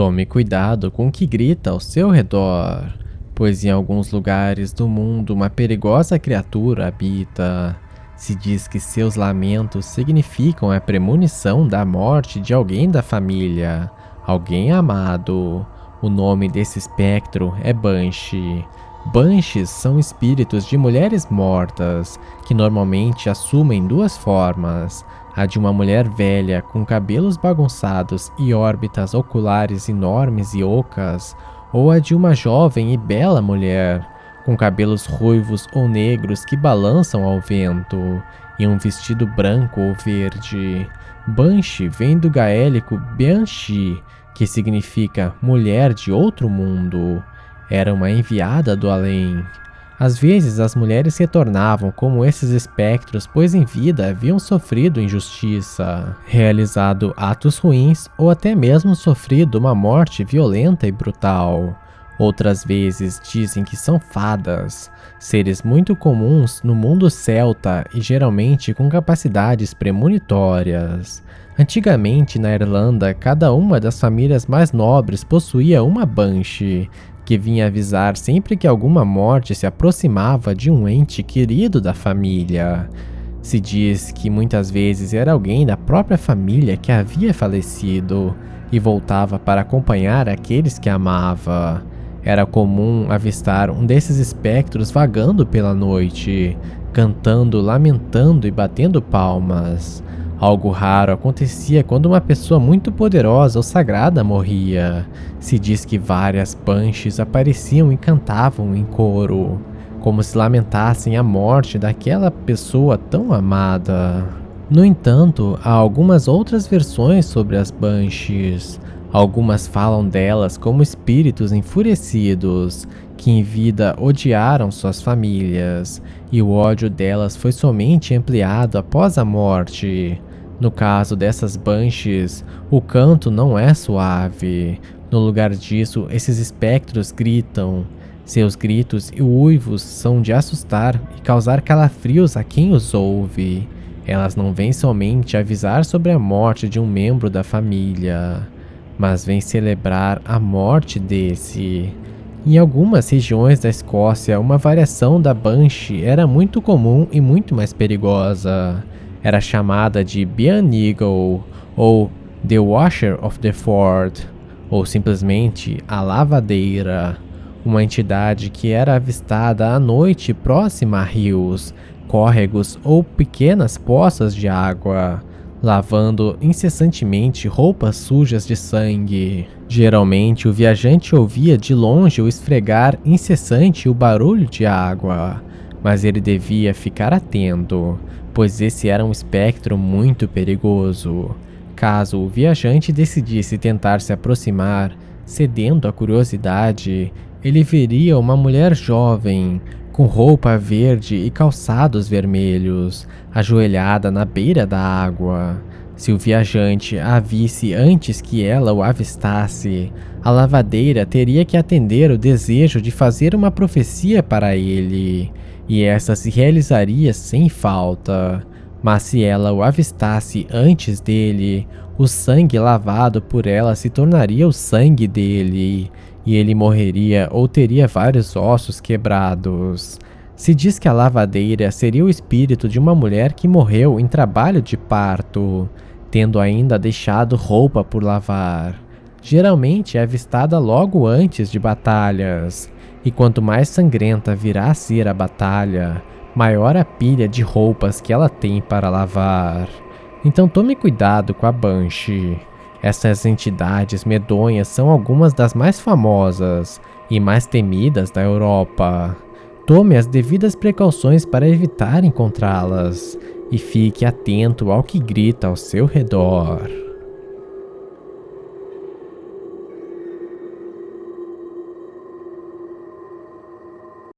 Tome cuidado com o que grita ao seu redor, pois em alguns lugares do mundo uma perigosa criatura habita. Se diz que seus lamentos significam a premonição da morte de alguém da família, alguém amado. O nome desse espectro é Banshee. Banshees são espíritos de mulheres mortas, que normalmente assumem duas formas: a de uma mulher velha com cabelos bagunçados e órbitas oculares enormes e ocas, ou a de uma jovem e bela mulher, com cabelos ruivos ou negros que balançam ao vento, e um vestido branco ou verde. Banshee vem do gaélico Bianchi, que significa mulher de outro mundo. Era uma enviada do além. Às vezes as mulheres retornavam como esses espectros, pois em vida haviam sofrido injustiça, realizado atos ruins ou até mesmo sofrido uma morte violenta e brutal. Outras vezes dizem que são fadas, seres muito comuns no mundo celta e geralmente com capacidades premonitórias. Antigamente na Irlanda, cada uma das famílias mais nobres possuía uma Banshee, que vinha avisar sempre que alguma morte se aproximava de um ente querido da família. Se diz que muitas vezes era alguém da própria família que havia falecido e voltava para acompanhar aqueles que amava. Era comum avistar um desses espectros vagando pela noite, cantando, lamentando e batendo palmas. Algo raro acontecia quando uma pessoa muito poderosa ou sagrada morria. Se diz que várias Banshees apareciam e cantavam em coro, como se lamentassem a morte daquela pessoa tão amada. No entanto, há algumas outras versões sobre as Banshees. Algumas falam delas como espíritos enfurecidos, que em vida odiaram suas famílias, e o ódio delas foi somente ampliado após a morte. No caso dessas Banshees, o canto não é suave. No lugar disso, esses espectros gritam. Seus gritos e uivos são de assustar e causar calafrios a quem os ouve. Elas não vêm somente avisar sobre a morte de um membro da família, mas vêm celebrar a morte desse. Em algumas regiões da Escócia, uma variação da Banshee era muito comum e muito mais perigosa. Era chamada de Bian Eagle, ou The Washer of the Ford, ou simplesmente a Lavadeira, uma entidade que era avistada à noite próxima a rios, córregos ou pequenas poças de água, lavando incessantemente roupas sujas de sangue. Geralmente o viajante ouvia de longe o esfregar incessante o barulho de água, mas ele devia ficar atento, pois esse era um espectro muito perigoso. Caso o viajante decidisse tentar se aproximar, cedendo à curiosidade, ele veria uma mulher jovem, com roupa verde e calçados vermelhos, ajoelhada na beira da água. Se o viajante a visse antes que ela o avistasse, a lavadeira teria que atender o desejo de fazer uma profecia para ele, e essa se realizaria sem falta. Mas se ela o avistasse antes dele, o sangue lavado por ela se tornaria o sangue dele, e ele morreria ou teria vários ossos quebrados. Se diz que a lavadeira seria o espírito de uma mulher que morreu em trabalho de parto, tendo ainda deixado roupa por lavar. Geralmente é avistada logo antes de batalhas, e quanto mais sangrenta virá a ser a batalha, maior a pilha de roupas que ela tem para lavar. Então tome cuidado com a Banshee. Essas entidades medonhas são algumas das mais famosas e mais temidas da Europa. Tome as devidas precauções para evitar encontrá-las e fique atento ao que grita ao seu redor.